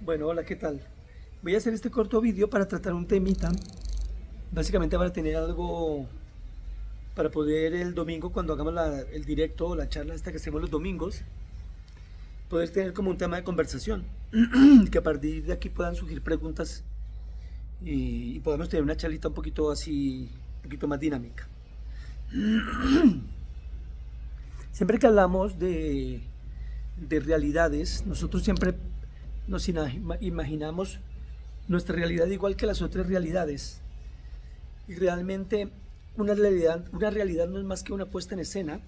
Bueno, hola, ¿qué tal? Voy a hacer este corto vídeo para tratar un temita, básicamente para tener algo, para poder el domingo cuando hagamos el directo o la charla esta que hacemos los domingos, poder tener como un tema de conversación, que a partir de aquí puedan surgir preguntas y podamos tener una charlita un poquito así, un poquito más dinámica. Siempre que hablamos de realidades, nosotros siempre nos imaginamos nuestra realidad igual que las otras realidades. Y realmente una realidad no es más que una puesta en escena.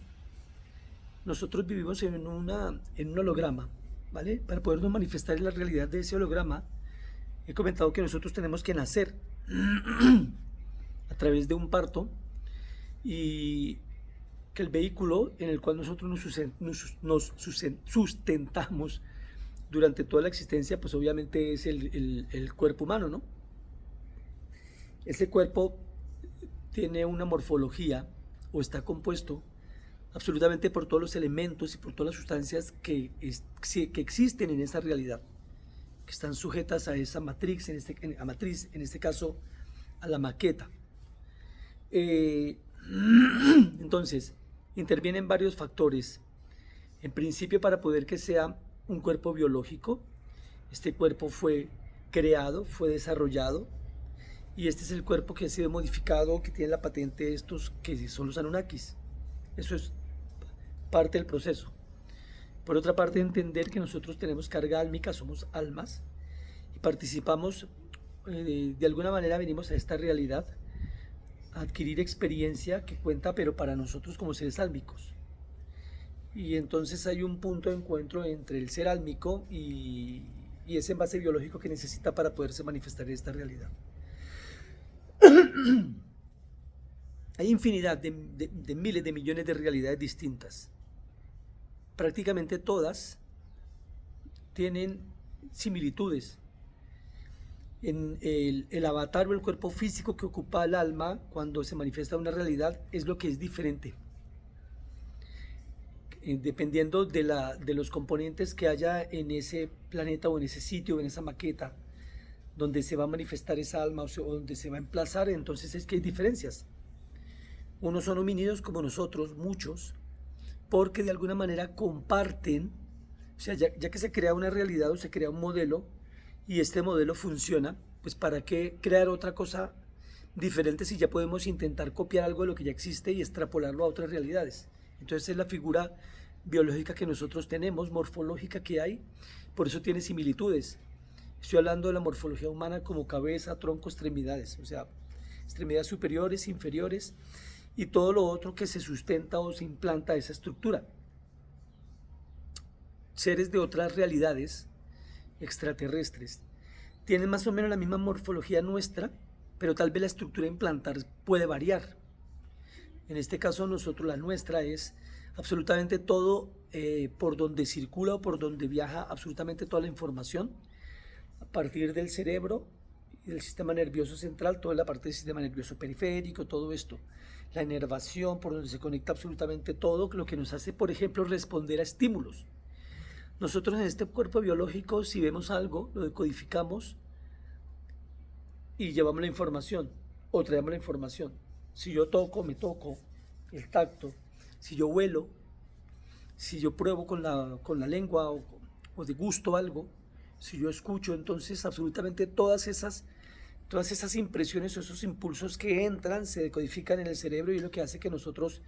Nosotros vivimos en un holograma, ¿vale? Para podernos manifestar en la realidad de ese holograma, he comentado que nosotros tenemos que nacer a través de un parto y que el vehículo en el cual nosotros nos sustentamos durante toda la existencia, pues obviamente es el cuerpo humano, ¿no? Ese cuerpo tiene una morfología o está compuesto absolutamente por todos los elementos y por todas las sustancias que existen en esa realidad, que están sujetas a esa matriz, en este caso a la maqueta. Eh, entonces, intervienen varios factores. En principio, para poder que sea un cuerpo biológico, este cuerpo fue creado, fue desarrollado, y este es el cuerpo que ha sido modificado, que tiene la patente de estos que son los Anunnakis. Eso es parte del proceso. Por otra parte, entender que nosotros tenemos carga álmica, somos almas y participamos, de alguna manera venimos a esta realidad a adquirir experiencia que cuenta, pero para nosotros como seres álmicos. Y entonces hay un punto de encuentro entre el ser álmico y ese envase biológico que necesita para poderse manifestar en esta realidad. Hay infinidad de miles de millones de realidades distintas. Prácticamente todas tienen similitudes en el avatar o el cuerpo físico que ocupa el alma cuando se manifiesta una realidad es lo que es diferente, dependiendo de los componentes que haya en ese planeta o en ese sitio o en esa maqueta donde se va a manifestar esa alma o donde se va a emplazar. Entonces es que hay diferencias. Unos son homínidos como nosotros, muchos, porque de alguna manera comparten, o sea, ya que se crea una realidad o se crea un modelo y este modelo funciona, pues para qué crear otra cosa diferente si ya podemos intentar copiar algo de lo que ya existe y extrapolarlo a otras realidades. Entonces es la figura biológica que nosotros tenemos, morfológica que hay, por eso tiene similitudes. Estoy hablando de la morfología humana como cabeza, tronco, extremidades, o sea, extremidades superiores, inferiores y todo lo otro que se sustenta o se implanta a esa estructura. Seres de otras realidades extraterrestres tienen más o menos la misma morfología nuestra, pero tal vez la estructura a implantar puede variar. En este caso nosotros la nuestra es absolutamente todo, por donde circula o por donde viaja absolutamente toda la información a partir del cerebro y del sistema nervioso central, toda la parte del sistema nervioso periférico, todo esto, la inervación por donde se conecta absolutamente todo lo que nos hace, por ejemplo, responder a estímulos. Nosotros en este cuerpo biológico, si vemos algo, lo decodificamos y llevamos la información o traemos la información. Si yo toco, me toco, el tacto. Si yo huelo, si yo pruebo con la lengua o degusto algo, si yo escucho, entonces absolutamente todas esas impresiones o esos impulsos que entran se decodifican en el cerebro y es lo que hace que nosotros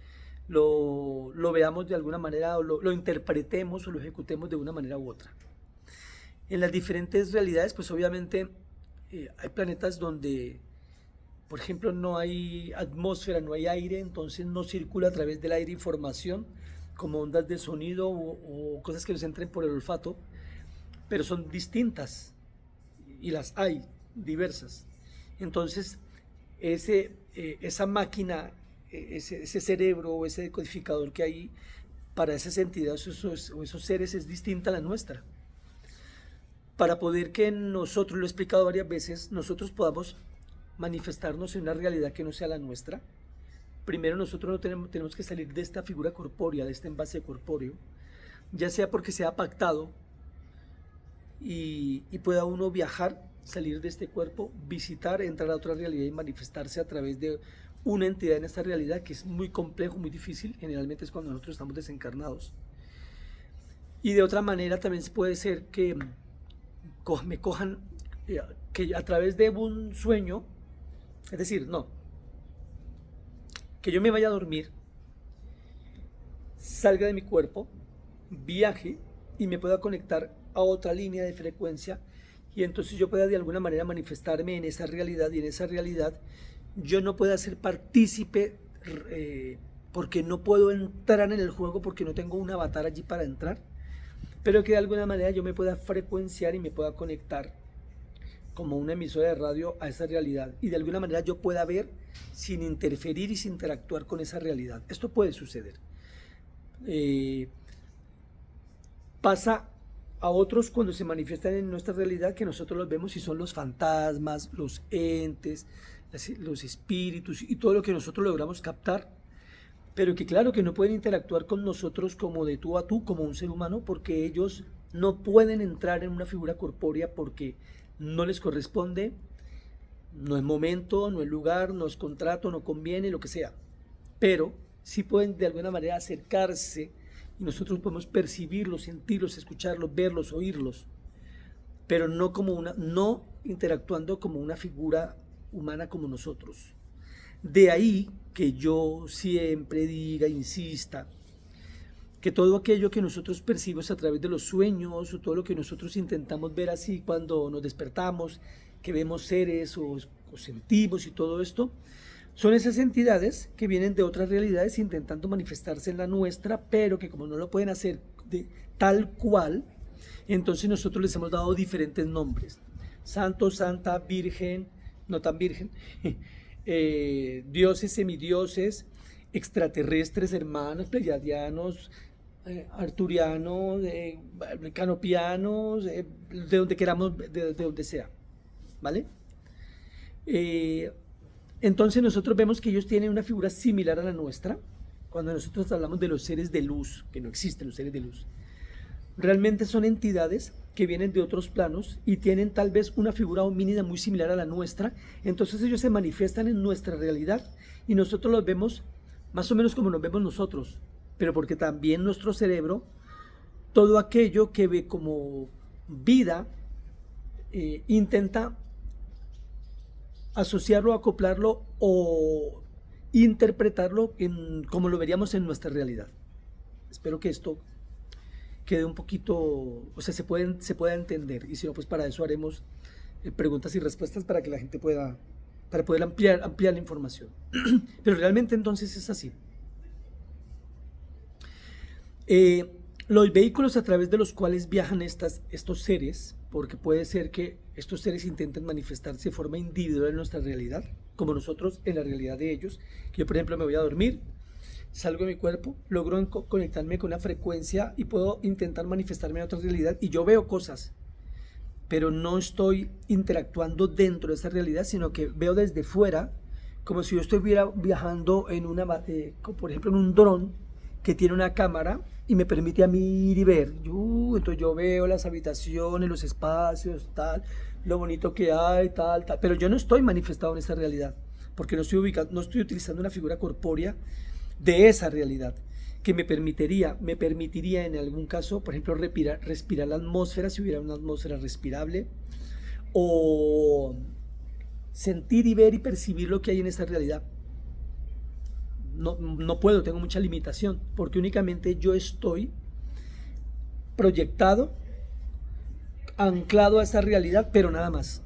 lo veamos de alguna manera o lo interpretemos o lo ejecutemos de una manera u otra. En las diferentes realidades, pues obviamente hay planetas donde, por ejemplo, no hay atmósfera, no hay aire, entonces no circula a través del aire información como ondas de sonido o cosas que nos entren por el olfato, pero son distintas y las hay diversas. Entonces, esa máquina, ese cerebro o ese decodificador que hay para esas entidades o esos seres es distinta a la nuestra. Para poder que nosotros, lo he explicado varias veces, nosotros podamos manifestarnos en una realidad que no sea la nuestra, primero nosotros no tenemos que salir de esta figura corpórea, de este envase corpóreo, ya sea porque se ha pactado y pueda uno viajar, salir de este cuerpo, visitar, entrar a otra realidad y manifestarse a través de una entidad en esta realidad, que es muy complejo, muy difícil. Generalmente es cuando nosotros estamos desencarnados. Y de otra manera también puede ser que me cojan, que a través de un sueño, es decir, no, que yo me vaya a dormir, salga de mi cuerpo, viaje y me pueda conectar a otra línea de frecuencia, y entonces yo pueda de alguna manera manifestarme en esa realidad, y en esa realidad yo no pueda ser partícipe, porque no puedo entrar en el juego, porque no tengo un avatar allí para entrar, pero que de alguna manera yo me pueda frecuenciar y me pueda conectar como una emisora de radio a esa realidad, y de alguna manera yo pueda ver sin interferir y sin interactuar con esa realidad. Esto puede suceder. Pasa a otros cuando se manifiestan en nuestra realidad, que nosotros los vemos y son los fantasmas, los entes, los espíritus y todo lo que nosotros logramos captar, pero que claro que no pueden interactuar con nosotros como de tú a tú, como un ser humano, porque ellos no pueden entrar en una figura corpórea, porque no les corresponde, no es momento, no es lugar, no es contrato, no conviene, lo que sea. Pero sí pueden de alguna manera acercarse, y nosotros podemos percibirlos, sentirlos, escucharlos, verlos, oírlos, pero no interactuando como una figura humana como nosotros. De ahí que yo siempre diga, insista, que todo aquello que nosotros percibimos a través de los sueños, o todo lo que nosotros intentamos ver así cuando nos despertamos, que vemos seres o sentimos y todo esto, son esas entidades que vienen de otras realidades intentando manifestarse en la nuestra, pero que como no lo pueden hacer tal cual, entonces nosotros les hemos dado diferentes nombres: santo, santa, virgen, no tan virgen, dioses, semidioses, extraterrestres, hermanos, pleyadianos, arturianos, canopianos, de donde queramos, de donde sea, ¿vale? Entonces nosotros vemos que ellos tienen una figura similar a la nuestra. Cuando nosotros hablamos de los seres de luz, que no existen los seres de luz, realmente son entidades que vienen de otros planos y tienen tal vez una figura homínida muy similar a la nuestra. Entonces ellos se manifiestan en nuestra realidad y nosotros los vemos más o menos como nos vemos nosotros, pero porque también nuestro cerebro, todo aquello que ve como vida, intenta asociarlo, acoplarlo o interpretarlo como lo veríamos en nuestra realidad. Espero que esto quede un poquito, o sea, se pueda entender, y si no, pues para eso haremos preguntas y respuestas para que la gente pueda, para poder ampliar la información. Pero realmente entonces es así. Los vehículos a través de los cuales viajan estos seres, porque puede ser que estos seres intenten manifestarse de forma individual en nuestra realidad, como nosotros en la realidad de ellos. Que yo, por ejemplo, me voy a dormir, salgo de mi cuerpo, logro conectarme con una frecuencia y puedo intentar manifestarme en otra realidad, y yo veo cosas, pero no estoy interactuando dentro de esa realidad, sino que veo desde fuera, como si yo estuviera viajando en por ejemplo, en un dron que tiene una cámara y me permite a mí ir y ver. Entonces yo veo las habitaciones, los espacios, tal, lo bonito que hay, tal, pero yo no estoy manifestado en esa realidad, porque no estoy utilizando una figura corpórea de esa realidad, que me permitiría en algún caso, por ejemplo, respirar la atmósfera, si hubiera una atmósfera respirable, o sentir y ver y percibir lo que hay en esa realidad. No puedo, tengo mucha limitación, porque únicamente yo estoy proyectado, anclado a esa realidad, pero nada más.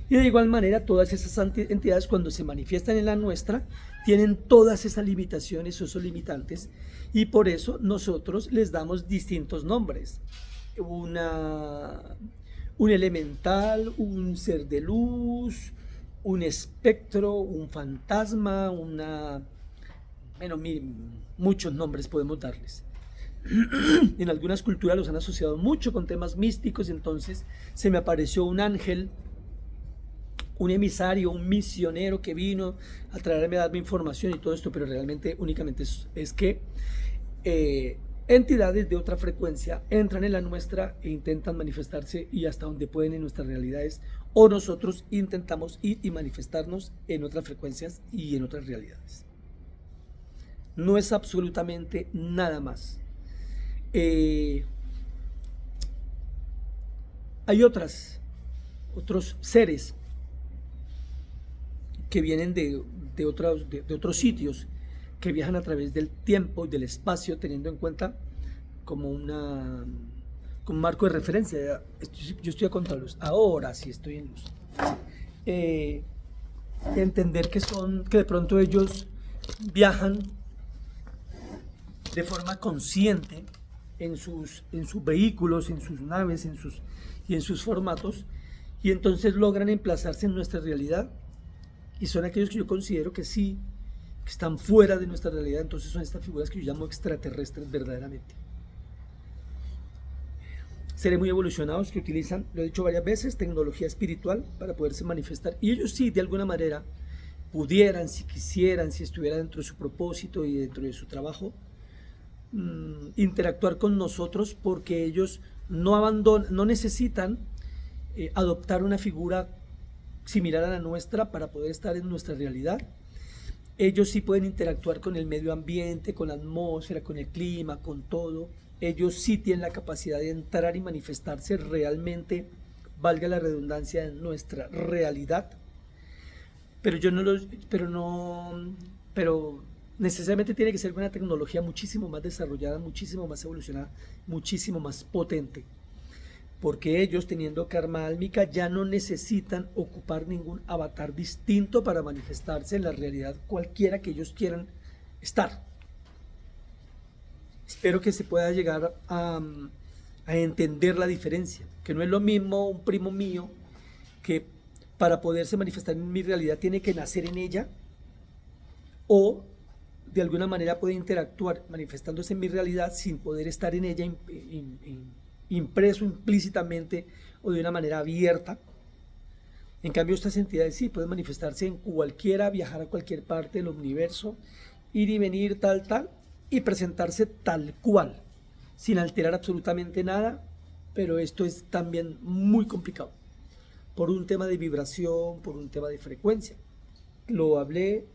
Y de igual manera, todas esas entidades, cuando se manifiestan en la nuestra, tienen todas esas limitaciones o esos limitantes, y por eso nosotros les damos distintos nombres: un elemental, un ser de luz, un espectro, un fantasma, muchos nombres podemos darles. En algunas culturas los han asociado mucho con temas místicos, y entonces se me apareció un ángel, un emisario, un misionero que vino a traerme, a darme información y todo esto, pero realmente únicamente es que entidades de otra frecuencia entran en la nuestra e intentan manifestarse y hasta donde pueden en nuestras realidades, o nosotros intentamos ir y manifestarnos en otras frecuencias y en otras realidades. No es absolutamente nada más. Hay otros seres que vienen de otros sitios, que viajan a través del tiempo y del espacio, teniendo en cuenta como un marco de referencia. Yo estoy a contraluz, ahora sí estoy en luz. Entender que de pronto ellos viajan de forma consciente en sus vehículos, en sus naves, y en sus formatos, y entonces logran emplazarse en nuestra realidad, y son aquellos que yo considero que sí, que están fuera de nuestra realidad. Entonces son estas figuras que yo llamo extraterrestres verdaderamente. Seres muy evolucionados que utilizan, lo he dicho varias veces, tecnología espiritual para poderse manifestar, y ellos sí, de alguna manera, pudieran, si quisieran, si estuviera dentro de su propósito y dentro de su trabajo, interactuar con nosotros, porque ellos no necesitan adoptar una figura similar a la nuestra para poder estar en nuestra realidad. Ellos sí pueden interactuar con el medio ambiente, con la atmósfera, con el clima, con todo. Ellos sí tienen la capacidad de entrar y manifestarse realmente, valga la redundancia, en nuestra realidad. Pero necesariamente tiene que ser una tecnología muchísimo más desarrollada, muchísimo más evolucionada, muchísimo más potente, porque ellos, teniendo karma álmica, ya no necesitan ocupar ningún avatar distinto para manifestarse en la realidad cualquiera que ellos quieran estar. Espero que se pueda llegar a entender la diferencia, que no es lo mismo un primo mío que para poderse manifestar en mi realidad tiene que nacer en ella, o de alguna manera puede interactuar manifestándose en mi realidad sin poder estar en ella impreso implícitamente o de una manera abierta. En cambio, estas entidades sí pueden manifestarse en cualquiera, viajar a cualquier parte del universo, ir y venir, tal, y presentarse tal cual, sin alterar absolutamente nada. Pero esto es también muy complicado, por un tema de vibración, por un tema de frecuencia. Lo hablé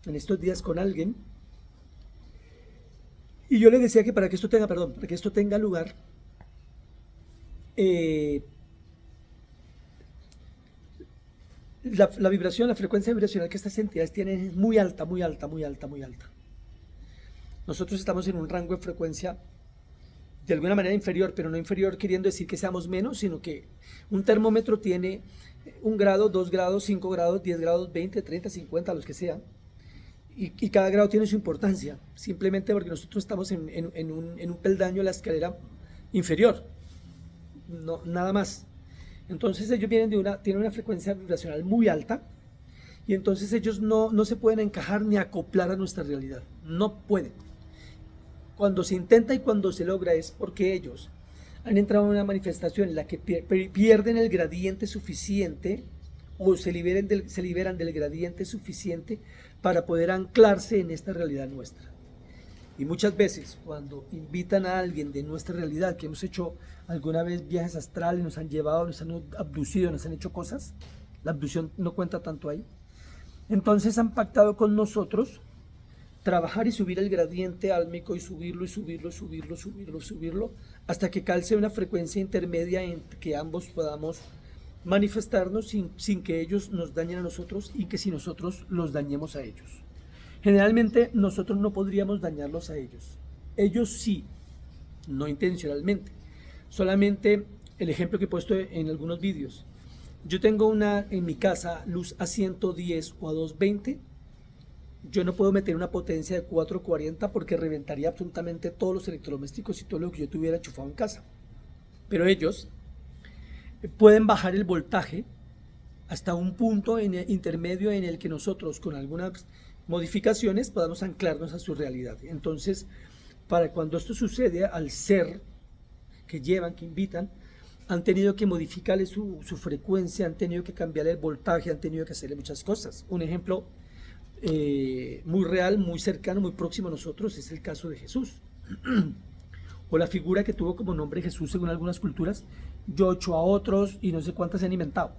en estos días con alguien, y yo le decía que para que esto tenga lugar, la vibración, la frecuencia vibracional que estas entidades tienen es muy alta, muy alta, muy alta, muy alta. Nosotros estamos en un rango de frecuencia de alguna manera inferior, pero no inferior queriendo decir que seamos menos, sino que un termómetro tiene 1 grado, 2 grados, 5 grados, 10 grados, 20, 30, 50, los que sean. Y cada grado tiene su importancia, simplemente porque nosotros estamos en un peldaño de la escalera inferior, no, nada más. Entonces ellos tienen una frecuencia vibracional muy alta, y entonces ellos no se pueden encajar ni acoplar a nuestra realidad, no pueden. Cuando se intenta y cuando se logra es porque ellos han entrado en una manifestación en la que pierden el gradiente suficiente, o se liberan del gradiente suficiente para poder anclarse en esta realidad nuestra. Y muchas veces cuando invitan a alguien de nuestra realidad, que hemos hecho alguna vez viajes astrales, nos han llevado, nos han abducido, nos han hecho cosas, la abducción no cuenta tanto ahí, entonces han pactado con nosotros trabajar y subir el gradiente álmico, y subirlo, hasta que calce una frecuencia intermedia en que ambos podamos manifestarnos sin que ellos nos dañen a nosotros, y que si nosotros los dañemos a ellos. Generalmente nosotros no podríamos dañarlos a ellos. Ellos sí, no intencionalmente. Solamente el ejemplo que he puesto en algunos vídeos. Yo tengo en mi casa luz a 110 o a 220. Yo no puedo meter una potencia de 440 porque reventaría absolutamente todos los electrodomésticos y todo lo que yo tuviera enchufado en casa. Pero ellos pueden bajar el voltaje hasta un punto intermedio en el que nosotros, con algunas modificaciones, podamos anclarnos a su realidad. Entonces, para cuando esto sucede, al ser que invitan, han tenido que modificarle su frecuencia, han tenido que cambiarle el voltaje, han tenido que hacerle muchas cosas. Un ejemplo, muy real, muy cercano, muy próximo a nosotros, es el caso de Jesús. O la figura que tuvo como nombre Jesús según algunas culturas, Yocho a otros y no sé cuántas se han inventado.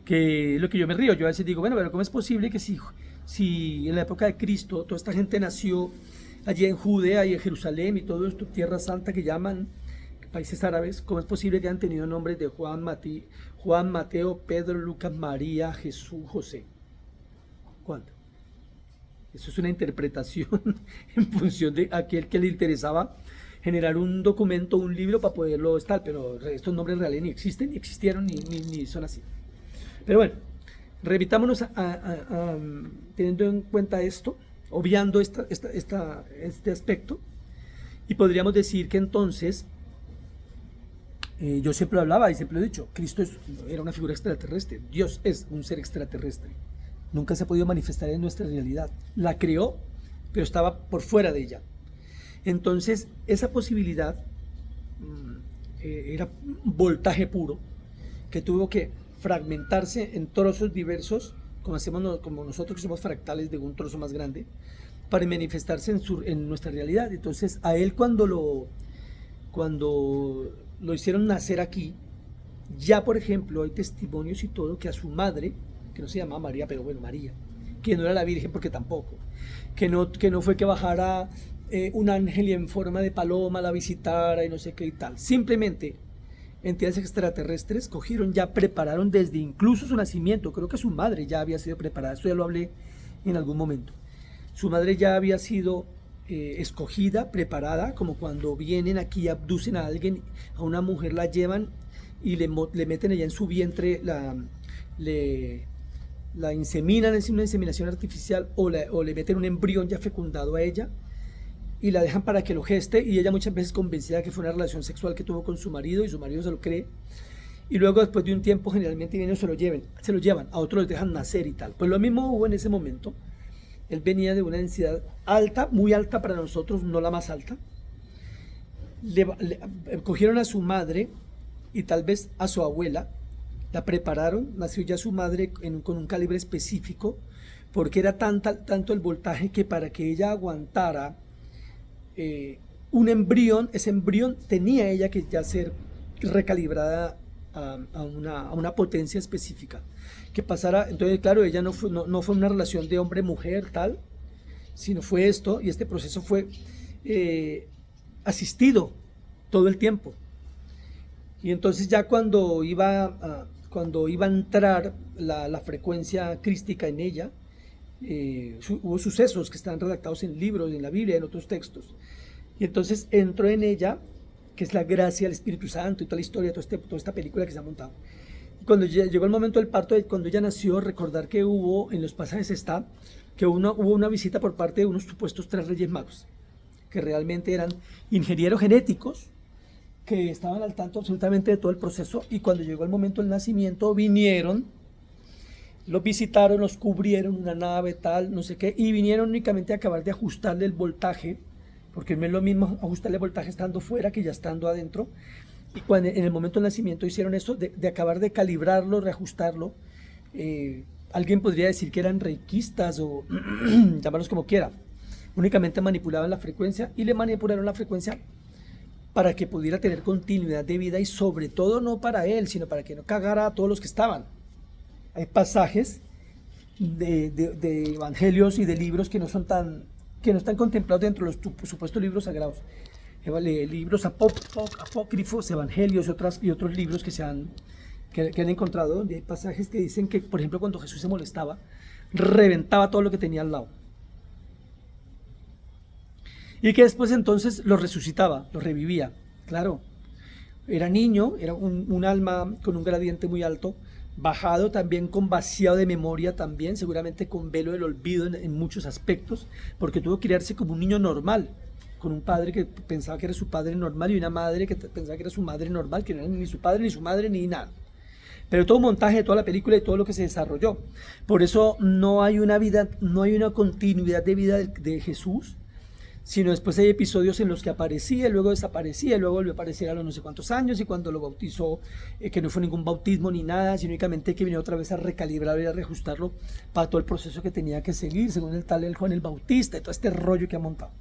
Que es lo que yo me río, yo a veces digo, bueno, pero ¿cómo es posible que si en la época de Cristo toda esta gente nació allí en Judea y en Jerusalén y todo esto, Tierra Santa que llaman países árabes, ¿cómo es posible que hayan tenido nombres de Juan, Mateo, Pedro, Lucas, María, Jesús, José? ¿Cuánto? Eso es una interpretación en función de aquel que le interesaba generar un documento, un libro para poderlo estar, pero estos nombres reales ni existen, ni existieron, ni son así. Pero bueno, revitámonos teniendo en cuenta esto, obviando este aspecto, y podríamos decir que entonces, yo siempre hablaba y siempre lo he dicho, Cristo era una figura extraterrestre, Dios es un ser extraterrestre, nunca se ha podido manifestar en nuestra realidad, la creó, pero estaba por fuera de ella. Entonces, esa posibilidad era voltaje puro, que tuvo que fragmentarse en trozos diversos, como nosotros que somos fractales de un trozo más grande, para manifestarse en nuestra realidad. Entonces, a él cuando lo hicieron nacer aquí, ya por ejemplo hay testimonios y todo que a su madre, que no se llamaba María, pero bueno, María, que no era la Virgen porque tampoco, que no fue que bajara un ángel y en forma de paloma la visitara y no sé qué y tal. Simplemente entidades extraterrestres cogieron, ya prepararon desde incluso su nacimiento. Creo que su madre ya había sido preparada, esto ya lo hablé en algún momento. Su madre ya había sido escogida, preparada, como cuando vienen aquí y abducen a alguien, a una mujer la llevan y le meten allá en su vientre, la inseminan, es una inseminación artificial, o le meten un embrión ya fecundado a ella y la dejan para que lo geste, y ella muchas veces convencida de que fue una relación sexual que tuvo con su marido y su marido se lo cree, y luego después de un tiempo generalmente vienen, se lo llevan, a otros los dejan nacer y tal. Pues lo mismo hubo en ese momento. Él venía de una densidad alta, muy alta para nosotros, no la más alta. Cogieron a su madre y tal vez a su abuela, la prepararon, nació ya su madre con un calibre específico, porque era tanto el voltaje que para que ella aguantara un embrión, ese embrión tenía ella que ya ser recalibrada a una potencia específica, que pasara. Entonces claro, ella no fue una relación de hombre-mujer tal, sino fue esto, y este proceso fue asistido todo el tiempo. Y entonces ya cuando iba a entrar la frecuencia crística en ella, hubo sucesos que están redactados en libros, en la Biblia, en otros textos, y entonces entró en ella, que es la gracia del Espíritu Santo y toda la historia, toda esta película que se ha montado. Y cuando llegó el momento del parto, cuando ella nació, recordar que en los pasajes está que hubo una visita por parte de unos supuestos 3 reyes magos, que realmente eran ingenieros genéticos, que estaban al tanto absolutamente de todo el proceso, y cuando llegó el momento del nacimiento vinieron, los visitaron, los cubrieron, una nave tal, no sé qué, y vinieron únicamente a acabar de ajustarle el voltaje, porque no es lo mismo ajustarle el voltaje estando fuera que ya estando adentro. Y cuando en el momento del nacimiento hicieron eso, de acabar de calibrarlo, reajustarlo. Alguien podría decir que eran reikistas o llamarlos como quiera. Únicamente manipulaban la frecuencia, y le manipularon la frecuencia para que pudiera tener continuidad de vida, y sobre todo no para él, sino para que no cagara a todos los que estaban. Hay pasajes de evangelios y de libros que no están contemplados dentro de los supuestos libros sagrados. Libros apócrifos, evangelios y otros libros que han encontrado, donde hay pasajes que dicen que, por ejemplo, cuando Jesús se molestaba, reventaba todo lo que tenía al lado. Y que después entonces lo resucitaba, lo revivía. Claro, era niño, era un alma con un gradiente muy alto, bajado también, con vaciado de memoria también, seguramente con velo del olvido en muchos aspectos, porque tuvo que criarse como un niño normal, con un padre que pensaba que era su padre normal y una madre que pensaba que era su madre normal, que no era ni su padre, ni su madre, ni nada. Pero todo un montaje de toda la película y todo lo que se desarrolló. Por eso no hay una continuidad de vida de Jesús, sino después hay episodios en los que aparecía, luego desaparecía, luego volvió a aparecer a los no sé cuántos años, y cuando lo bautizó, que no fue ningún bautismo ni nada, sino únicamente que vino otra vez a recalibrarlo y a reajustarlo para todo el proceso que tenía que seguir, según el tal el Juan el Bautista, y todo este rollo que ha montado.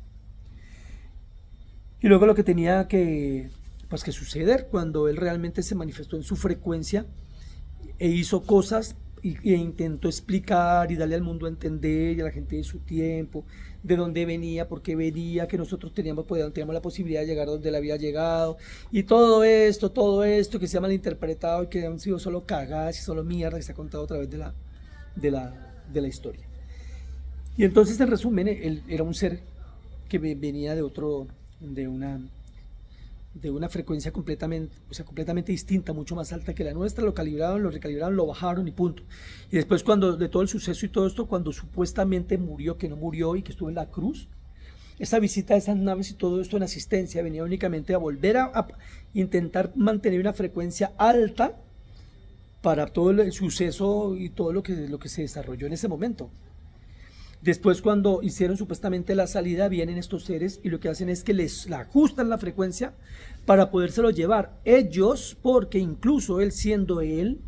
Y luego lo que tenía pues, que suceder cuando él realmente se manifestó en su frecuencia e hizo cosas e intentó explicar y darle al mundo a entender y a la gente de su tiempo de dónde venía, por qué venía, que nosotros teníamos la posibilidad de llegar donde él había llegado, y todo esto que se ha malinterpretado y que han sido solo cagadas y solo mierda que se ha contado a través de la historia. Y entonces, en resumen, él era un ser que venía de una frecuencia completamente distinta, mucho más alta que la nuestra. Lo calibraron, lo recalibraron, lo bajaron y punto. Y después, cuando de todo el suceso y todo esto, cuando supuestamente murió, que no murió y que estuvo en la cruz, esa visita de esas naves y todo esto en asistencia venía únicamente a volver a intentar mantener una frecuencia alta para todo el suceso y todo lo que se desarrolló en ese momento. Después, cuando hicieron supuestamente la salida, vienen estos seres y lo que hacen es que les ajustan la frecuencia para podérselo llevar ellos, porque incluso él siendo él,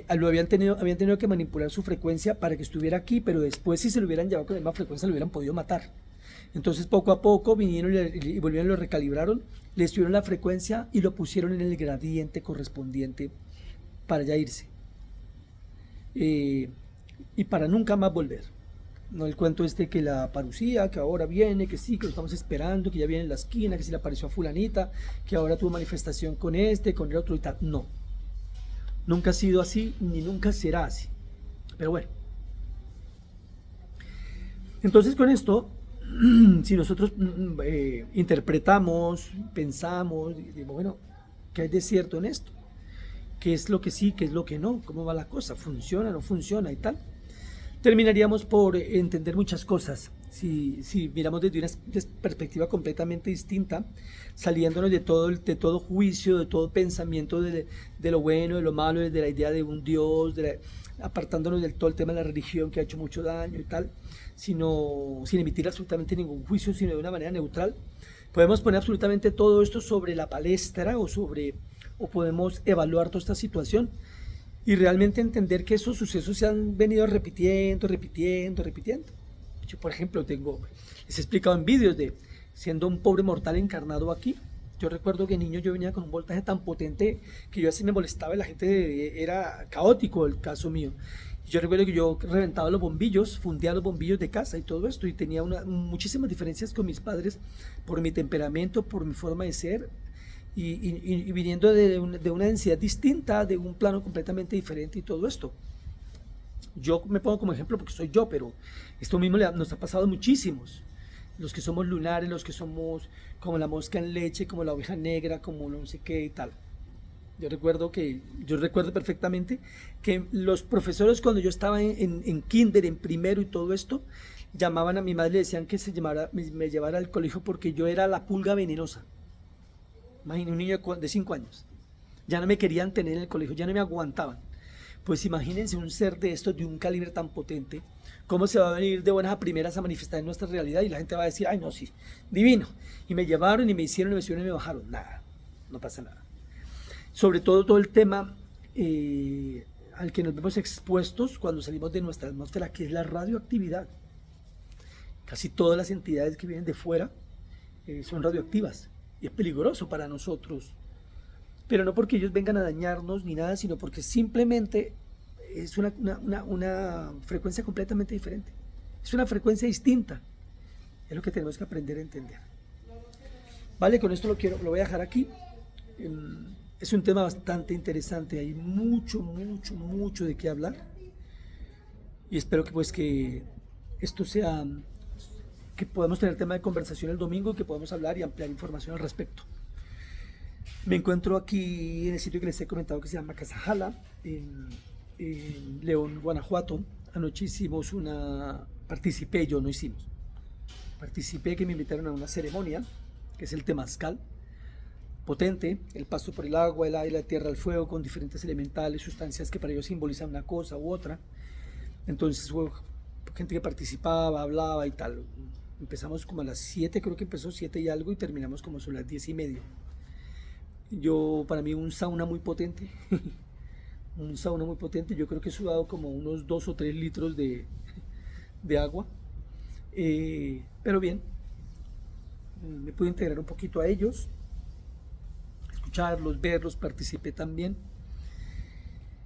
habían tenido que manipular su frecuencia para que estuviera aquí, pero después, si se lo hubieran llevado con la misma frecuencia, lo hubieran podido matar. Entonces, poco a poco vinieron y volvieron, lo recalibraron, le subieron la frecuencia y lo pusieron en el gradiente correspondiente para ya irse. Y para nunca más volver. No el cuento que la parucía, que ahora viene, que sí, que lo estamos esperando, que ya viene en la esquina, que sí le apareció a fulanita, que ahora tuvo manifestación con con el otro y tal. No. Nunca ha sido así, ni nunca será así. Pero bueno. Entonces, con esto, si nosotros interpretamos, pensamos, digamos, bueno, ¿qué hay de cierto en esto? ¿Qué es lo que sí, qué es lo que no? ¿Cómo va la cosa? ¿Funciona, no funciona y tal? Terminaríamos por entender muchas cosas si miramos desde una perspectiva completamente distinta, saliéndonos de todo juicio, de todo pensamiento de lo bueno, de lo malo, de la idea de un Dios, apartándonos del todo el tema de la religión que ha hecho mucho daño y tal, sin emitir absolutamente ningún juicio, sino de una manera neutral. Podemos poner absolutamente todo esto sobre la palestra o podemos evaluar toda esta situación y realmente entender que esos sucesos se han venido repitiendo. Yo, por ejemplo, les he explicado en vídeos de siendo un pobre mortal encarnado aquí. Yo recuerdo que niño yo venía con un voltaje tan potente que yo así me molestaba y la gente era caótico el caso mío. Yo recuerdo que yo reventaba los bombillos, fundía los bombillos de casa y todo esto, y tenía muchísimas diferencias con mis padres por mi temperamento, por mi forma de ser, y viniendo de una densidad distinta, de un plano completamente diferente y todo esto. Yo me pongo como ejemplo porque soy yo, pero esto mismo nos ha pasado a muchísimos. Los que somos lunares, los que somos como la mosca en leche, como la oveja negra, como no sé qué y tal. Yo recuerdo perfectamente que los profesores, cuando yo estaba en kinder, en primero y todo esto, llamaban a mi madre y le decían que me llevara al colegio porque yo era la pulga venenosa. Imagínate, un niño de 5 años. Ya no me querían tener en el colegio, ya no me aguantaban. Pues imagínense un ser de estos, de un calibre tan potente, cómo se va a venir de buenas a primeras a manifestar en nuestra realidad y la gente va a decir, ay no, sí, divino. Y me llevaron y me hicieron y me subieron y me bajaron. Nada, no pasa nada. Sobre todo el tema al que nos vemos expuestos cuando salimos de nuestra atmósfera, que es la radioactividad. Casi todas las entidades que vienen de fuera son radioactivas y es peligroso para nosotros, pero no porque ellos vengan a dañarnos ni nada, sino porque simplemente es una frecuencia completamente diferente, es una frecuencia distinta, es lo que tenemos que aprender a entender. Vale, con esto lo voy a dejar aquí. Es un tema bastante interesante, hay mucho de qué hablar y espero que esto sea, que podamos tener tema de conversación el domingo y que podamos hablar y ampliar información al respecto. Me encuentro aquí en el sitio que les he comentado que se llama Casajala, en León, Guanajuato. Anoche participé que me invitaron a una ceremonia que es el temazcal, potente, el paso por el agua, el aire, la tierra, el fuego, con diferentes elementales, sustancias que para ellos simbolizan una cosa u otra. Entonces hubo gente que participaba, hablaba y tal. Empezamos como a las 7, creo que empezó 7 y algo, y terminamos como son las 10:30. Para mí un sauna muy potente, un sauna muy potente, yo creo que he sudado como unos 2 o 3 litros de agua, pero bien, me pude integrar un poquito a ellos, escucharlos, verlos, participé también.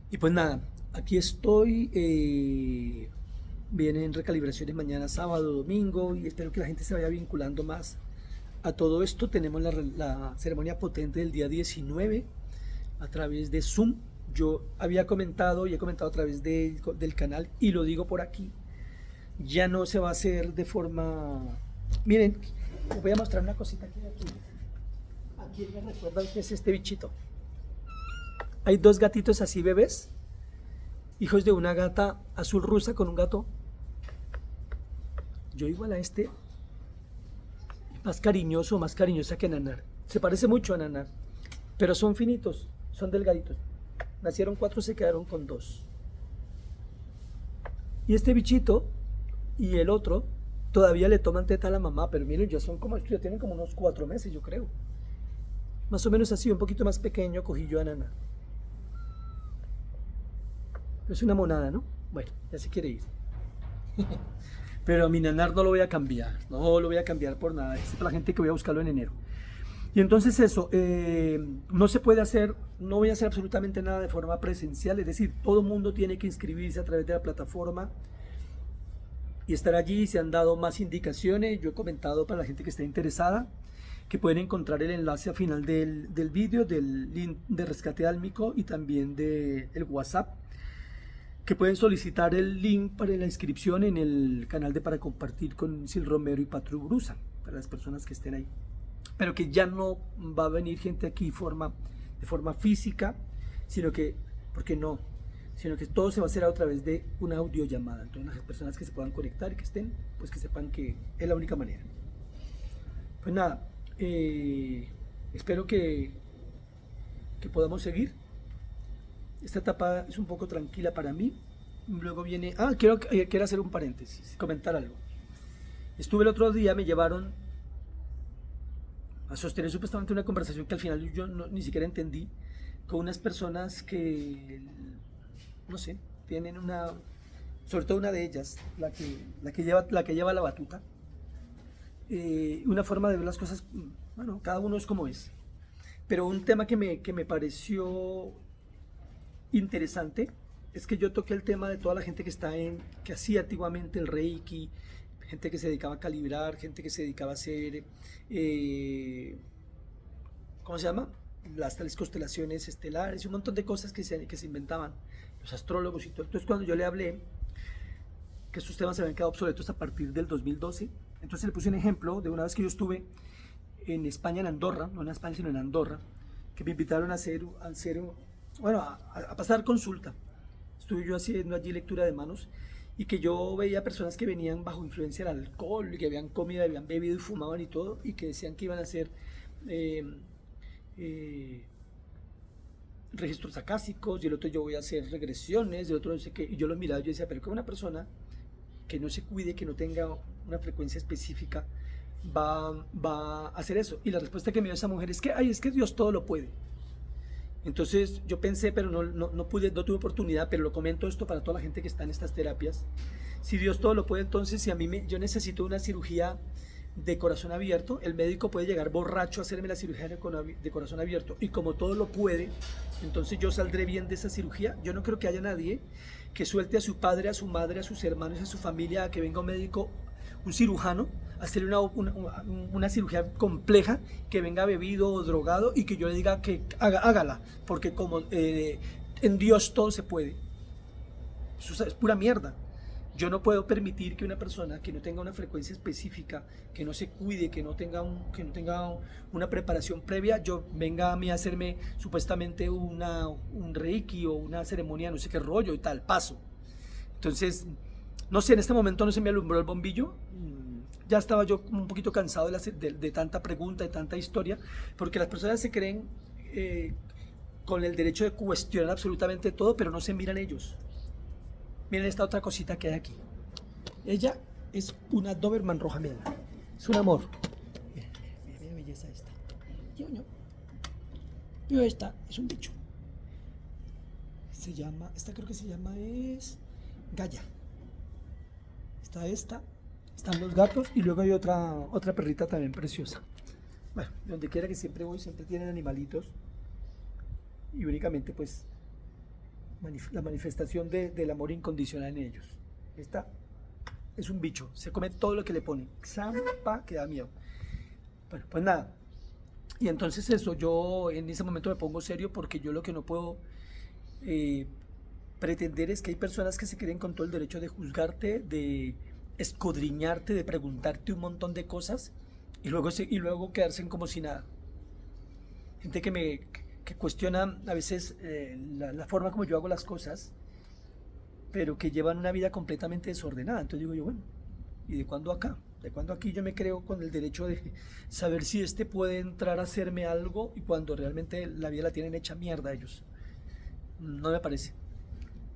Y pues nada, aquí estoy. Vienen recalibraciones mañana, sábado, domingo, y espero que la gente se vaya vinculando más a todo esto. Tenemos la ceremonia potente del día 19 a través de Zoom. Yo había comentado y he comentado a través del canal, y lo digo por aquí, ya no se va a hacer de forma... Miren, les voy a mostrar una cosita que hay aquí. Aquí me recuerda que es este bichito. Hay 2 gatitos así bebés, hijos de una gata azul rusa con un gato. Yo igual a este, más cariñosa que Nanar. Se parece mucho a Nanar, pero son finitos, son delgaditos. Nacieron 4, se quedaron con 2. Y este bichito y el otro todavía le toman teta a la mamá, pero miren, ya tienen como unos 4 meses, yo creo. Más o menos así, un poquito más pequeño, cogí yo a Nanar. Es una monada, ¿no? Bueno, ya se quiere ir. Pero a mi Nanar no lo voy a cambiar. No lo voy a cambiar por nada. Es para la gente que voy a buscarlo en enero. Y entonces eso, no se puede hacer, no voy a hacer absolutamente nada de forma presencial. Es decir, todo el mundo tiene que inscribirse a través de la plataforma y estar allí. Se han dado más indicaciones. Yo he comentado para la gente que esté interesada que pueden encontrar el enlace al final del vídeo, del link de Rescate Álmico y también del WhatsApp, que pueden solicitar el link para la inscripción en el canal de Para Compartir con Sil Romero y Patru Brusa, para las personas que estén ahí. Pero que ya no va a venir gente aquí de forma física, sino que todo se va a hacer a través de una audiollamada. Entonces las personas que se puedan conectar y que estén, pues que sepan que es la única manera. Pues nada, espero que podamos seguir. Esta etapa es un poco tranquila para mí. Luego viene... quiero hacer un paréntesis, comentar algo. Estuve el otro día, me llevaron a sostener supuestamente una conversación que al final yo ni siquiera entendí, con unas personas que, no sé, tienen sobre todo una de ellas, la que lleva la batuta, una forma de ver las cosas, bueno, cada uno es como es. Pero un tema que me pareció interesante es que yo toqué el tema de toda la gente que hacía antiguamente el Reiki, gente que se dedicaba a calibrar, gente que se dedicaba a hacer, ¿cómo se llama? Las tales constelaciones estelares y un montón de cosas que se inventaban, los astrólogos y todo. Entonces cuando yo le hablé que estos temas se habían quedado obsoletos a partir del 2012, entonces le puse un ejemplo de una vez que yo estuve en España, en Andorra, no en España sino en Andorra, que me invitaron a pasar consulta. Estuve yo haciendo allí lectura de manos y que yo veía personas que venían bajo influencia del alcohol y que habían comido, habían bebido y fumaban y todo, y que decían que iban a hacer registros acásicos, y el otro yo voy a hacer regresiones, y el otro no sé qué, y yo los miraba y yo decía, pero que una persona que no se cuide, que no tenga una frecuencia específica, va a hacer eso. Y la respuesta que me dio esa mujer es que Dios todo lo puede. Entonces yo pensé, pero no tuve oportunidad, pero lo comento esto para toda la gente que está en estas terapias. Si Dios todo lo puede, entonces si yo necesito una cirugía de corazón abierto, el médico puede llegar borracho a hacerme la cirugía de corazón abierto, y como todo lo puede, entonces yo saldré bien de esa cirugía. Yo no creo que haya nadie que suelte a su padre, a su madre, a sus hermanos, a su familia, a que venga un médico, un cirujano, a hacerle una cirugía compleja, que venga bebido o drogado y que yo le diga que hágala, porque como en Dios todo se puede. Eso es pura mierda. Yo no puedo permitir que una persona que no tenga una frecuencia específica, que no se cuide, que no tenga una preparación previa, yo venga a mí a hacerme supuestamente un reiki o una ceremonia, no sé qué rollo y tal, paso. Entonces, no sé, en este momento no se me alumbró el bombillo. Ya estaba yo un poquito cansado de tanta pregunta, de tanta historia, porque las personas se creen con el derecho de cuestionar absolutamente todo, pero no se miran ellos. Miren esta otra cosita que hay aquí. Ella es una Doberman roja, miren. Es un amor. Mira, mira, mira, belleza esta. Yo no. Yo esta es un bicho. Se llama, esta creo que se llama es Gaia. Está esta, están los gatos y luego hay otra perrita también preciosa. Bueno, donde quiera que siempre voy, siempre tienen animalitos y únicamente pues la manifestación del amor incondicional en ellos. Esta es un bicho, se come todo lo que le ponen, zampa que da miedo. Bueno, pues nada. Y entonces eso, yo en ese momento me pongo serio porque yo lo que no puedo eh, pretender es que hay personas que se creen con todo el derecho de juzgarte, de escudriñarte, de preguntarte un montón de cosas y luego quedarse como si nada. Gente que cuestiona a veces la forma como yo hago las cosas, pero que llevan una vida completamente desordenada. Entonces digo yo, bueno, ¿y de cuándo acá? ¿De cuándo aquí yo me creo con el derecho de saber si este puede entrar a hacerme algo y cuando realmente la vida la tienen hecha mierda ellos? No me parece.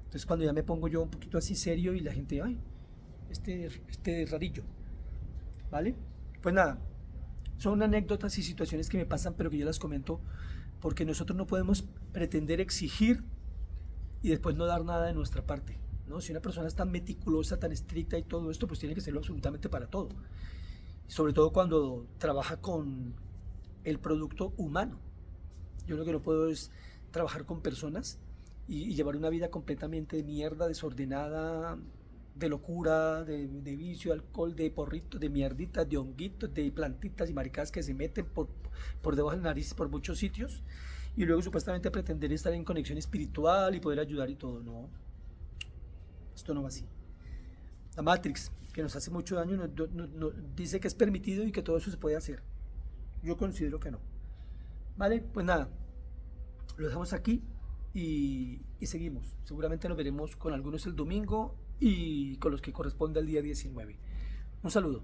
Entonces cuando ya me pongo yo un poquito así serio y la gente, ay, este rarillo, ¿vale? Pues nada, son anécdotas y situaciones que me pasan, pero que yo las comento porque nosotros no podemos pretender exigir y después no dar nada de nuestra parte, ¿no? Si una persona es tan meticulosa, tan estricta y todo esto, pues tiene que serlo absolutamente para todo. Sobre todo cuando trabaja con el producto humano. Yo lo que no puedo es trabajar con personas y llevar una vida completamente de mierda, desordenada, de locura, de vicio, de alcohol, de porritos, de mierditas, de honguitos, de plantitas y maricadas que se meten por debajo de la nariz por muchos sitios y luego supuestamente pretender estar en conexión espiritual y poder ayudar y todo. No, esto no va así. La Matrix, que nos hace mucho daño, dice que es permitido y que todo eso se puede hacer. Yo considero que no. Vale, pues nada, lo dejamos aquí y seguimos. Seguramente nos veremos con algunos el domingo y con los que corresponde al día 19. Un saludo.